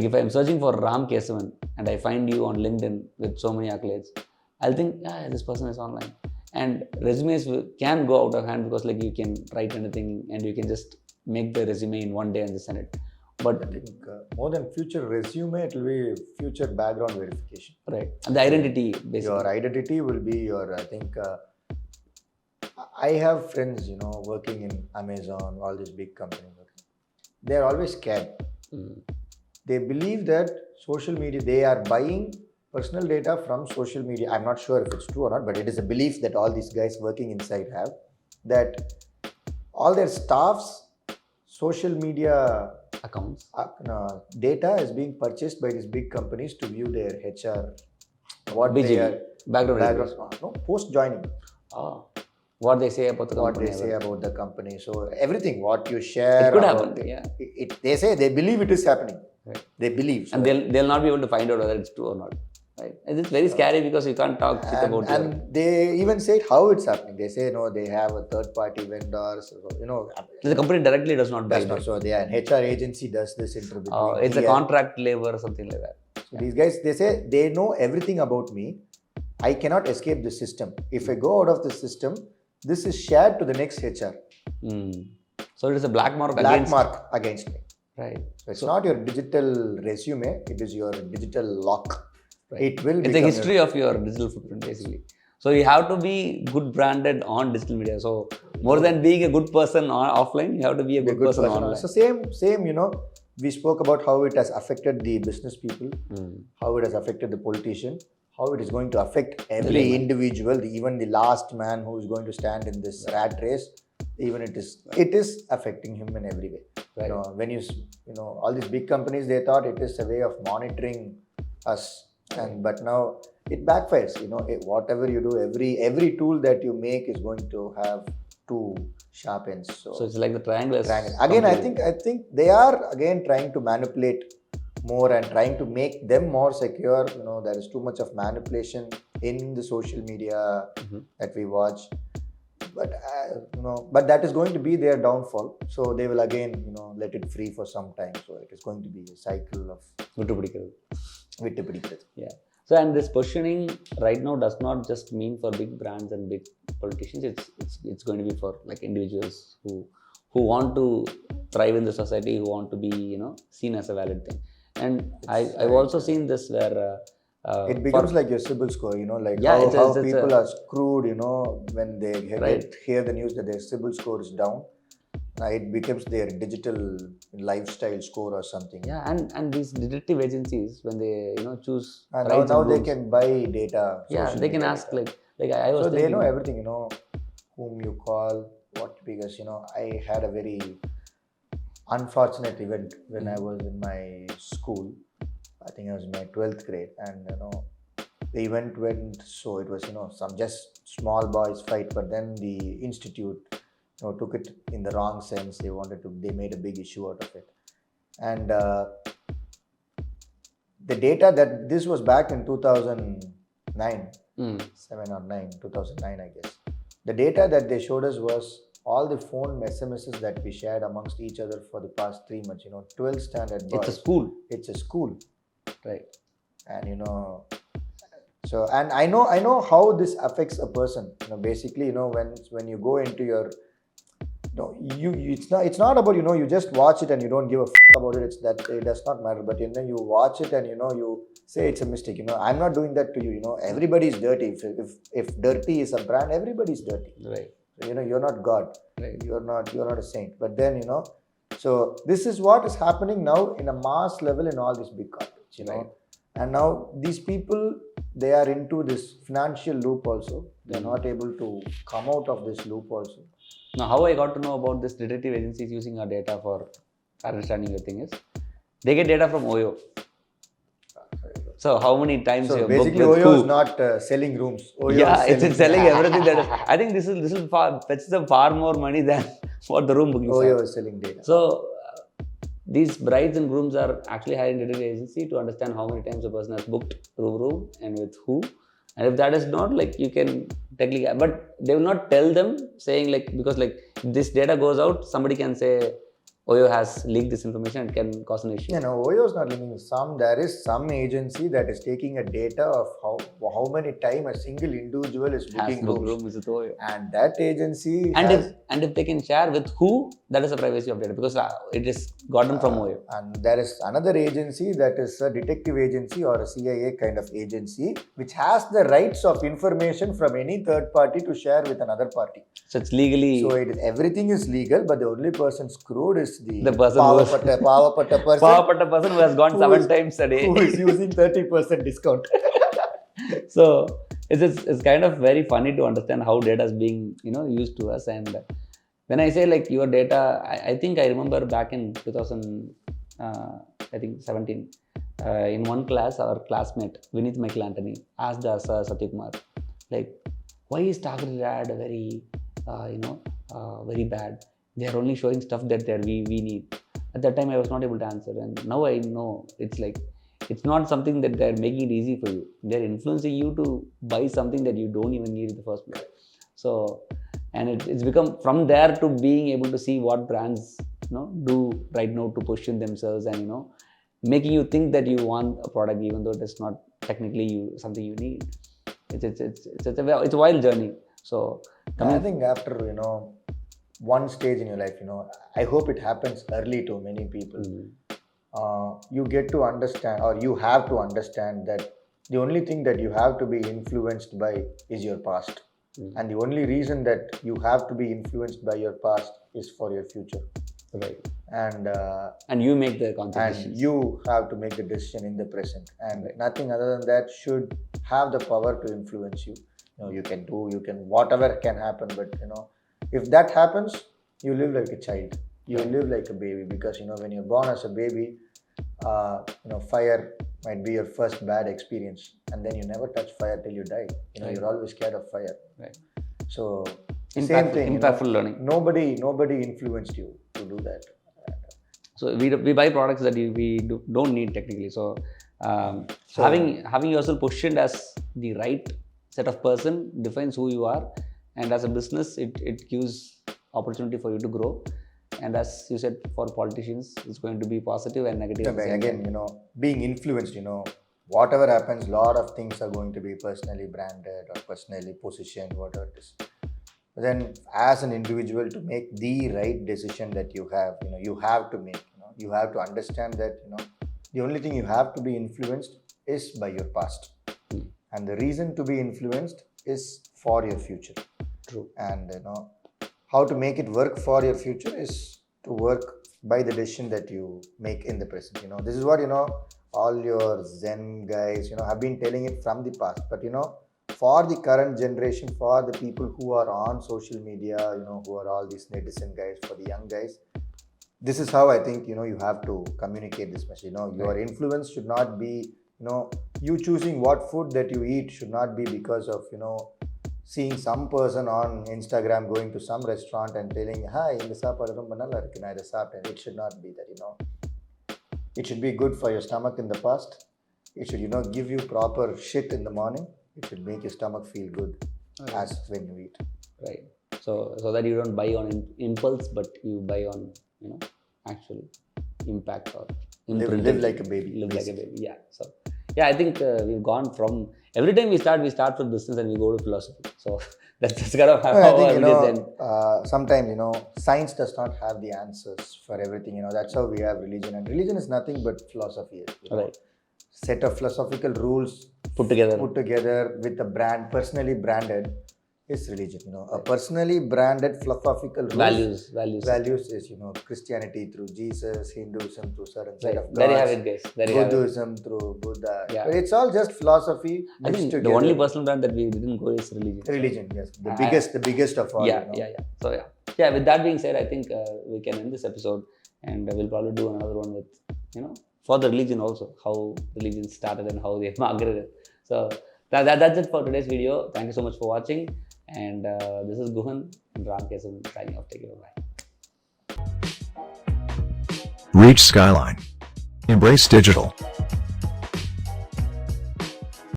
if I'm searching for Ram K7 and I find you on LinkedIn with so many accolades, I'll think, this person is online. And resumes can go out of hand because like you can write anything and you can just make the resume in one day and just send it. But I think more than future resume, it will be future background verification. Right. And the identity, basically. Your identity will be your, I think, I have friends, working in Amazon, all these big companies. They are always scared. They believe that social media, they are buying personal data from social media. I'm not sure if it's true or not, but it is a belief that all these guys working inside have, that all their staff's social media accounts data is being purchased by these big companies to view their HR, what BGV, they are, background post joining. What they say about the company. What they say about the company. So everything, what you share. It could happen, yeah. They say they believe it is happening. Right. They believe. So. And they'll not be able to find out whether it's true or not. Right. And it's very scary because you can't talk shit about it. And they even say how it's happening. They say, no, they have a third-party vendors. The company directly does not buy it. So an HR agency does this interview. It's a contract labor or something like that. So these guys, they say, they know everything about me. I cannot escape the system. If I go out of the system, this is shared to the next HR. So it is a black mark against me. Right. So it's not your digital resume, it is your digital lock. Right. It's a history of your digital footprint, basically. So you have to be good branded on digital media. So more than being a good person offline, you have to be a good person online. So same, we spoke about how it has affected the business people, how it has affected the politician, how it is going to affect every individual, even the last man who is going to stand in this rat race. Even it is affecting him in every way. Right. When all these big companies, they thought it is a way of monitoring us, but now it backfires. Whatever you do, every tool that you make is going to have two sharp ends. So it's like the triangle. Again, I think they are again trying to manipulate more and trying to make them more secure. There is too much of manipulation in the social media that we watch. But that is going to be their downfall. So they will again, let it free for some time. So it is going to be a cycle of vittu. Yeah. So and this positioning right now does not just mean for big brands and big politicians. It's going to be for like individuals who want to thrive in the society, who want to be seen as a valid thing. And I've also seen this where. It becomes like your CIBIL score, how people are screwed, when they hear the news that their CIBIL score is down. It becomes their digital lifestyle score or something. Yeah, and these detective agencies, when they choose. And now they can buy data. Yeah, they can ask data. I was. So they know everything, whom you call, because I had a very unfortunate event when I was in my school. I think I was in my 12th grade, and the event went so it was some just small boys fight, but then the institute took it in the wrong sense. They made a big issue out of it, and the data that this was back in 2009, 2009 I guess. The data that they showed us was all the phone SMSs that we shared amongst each other for the past 3 months. 12th standard boys. It's a school. Right. And so and I know how this affects a person. Basically, when you go into your, it's not about you just watch it and you don't give a about it. It's that it does not matter. But you watch it and you say it's a mistake. I'm not doing that to you. Everybody is dirty. If dirty is a brand, everybody is dirty. Right. So, you're not God. Right. You're not a saint. But then so this is what is happening now in a mass level in all these big corporates. Right. And now these people, they are into this financial loop also. They're not able to come out of this loop also. Now, how I got to know about this detective agencies using our data for understanding the thing is, they get data from OYO. So how many times so you basically booked with OYO who? is not selling rooms. OYO it's selling everything. I think this will fetch them far more money than what the room booking. OYO is selling data. So these brides and grooms are actually hiring a detective agency to understand how many times a person has booked room and with who. And if that is not, you can technically, but they will not tell them saying because this data goes out, somebody can say, Oyo has leaked this information, it can cause an issue. Oyo is not linking some. There is some agency that is taking a data of how many time a single individual is Has booking booked rooms. rooms with Oyo. And that agency And if they can share with who, that is a privacy of data, because it is gotten from Oyo. And there is another agency that is a detective agency or a CIA kind of agency which has the rights of information from any third party to share with another party. So it's legally. So everything is legal, but the only person screwed is the person Pavapatta person who has gone 7 times a day. Who is using 30% discount. So it's kind of very funny to understand how data is being used to us. And when I say like your data, I think I remember back in 2017, in one class, our classmate Vinith Michael Anthony asked us, Satyakumar, like, why is targeted ad very very bad? They are only showing stuff that we need. At that time I was not able to answer, and now I know it's like, it's not something that they're making it easy for you. They're influencing you to buy something that you don't even need in the first place. So, and it's become from there to being able to see what brands do right now to position themselves, and making you think that you want a product even though it is not technically something you need. It's a wild journey. So I think after one stage in your life, I hope it happens early to many people. You get to understand, or you have to understand, that the only thing that you have to be influenced by is your past. And the only reason that you have to be influenced by your past is for your future. Right. And you make the conscious decisions. And you have to make the decision in the present. And nothing other than that should have the power to influence you. You can whatever can happen, but if that happens, you live like a child. You live like a baby, because when you're born as a baby, fire might be your first bad experience, and then you never touch fire till you die. You're always scared of fire. Right. So same thing. Impactful learning. Nobody influenced you to do that. So we buy products that we don't need technically. So having yourself positioned as the right set of person defines who you are, and as a business, it gives opportunity for you to grow. And as you said, for politicians, it's going to be positive and negative. Again, being influenced, whatever happens, a lot of things are going to be personally branded or personally positioned, whatever it is. But then, as an individual, to make the right decision that you have to make. You have to understand that the only thing you have to be influenced is by your past, and the reason to be influenced is for your future. True. And how to make it work for your future is to work by the decision that you make in the present. This is what all your Zen guys have been telling it from the past, but for the current generation, for the people who are on social media, who are all these netizen guys, for the young guys, this is how I think you have to communicate this message. Your influence should not be you choosing what food that you eat should not be because of seeing some person on Instagram going to some restaurant and telling, hi, inda saapadu romba nalla irukku, na idha saapten. It should not be that. It should be good for your stomach in the past. It should give you proper shit in the morning. It should make your stomach feel good as when you eat. Right. So that you don't buy on impulse, but you buy on actual impact or live like a baby. Live like a baby. Yeah. So I think we've gone from every time we start with business and we go to philosophy. So that's kind of how I think sometimes science does not have the answers for everything. That's how we have religion, and religion is nothing but philosophy. Right. Set of philosophical rules put together with a brand, personally branded, is religion. A personally branded philosophical rules, values is Christianity through Jesus, Hinduism through certain set of gods, there you have it, guys. Buddhism through Buddha. Yeah. But it's all just philosophy. I think the only personal brand that we didn't go is religion. Religion, yes, the biggest of all. Yeah. So with that being said, I think we can end this episode, and we'll probably do another one with for the religion also, how religion started and how they marketed it. So that's it for today's video. Thank you so much for watching. And this is Guhan and Ram K7 signing off. Take care. Bye. Reach Skyline. Embrace digital.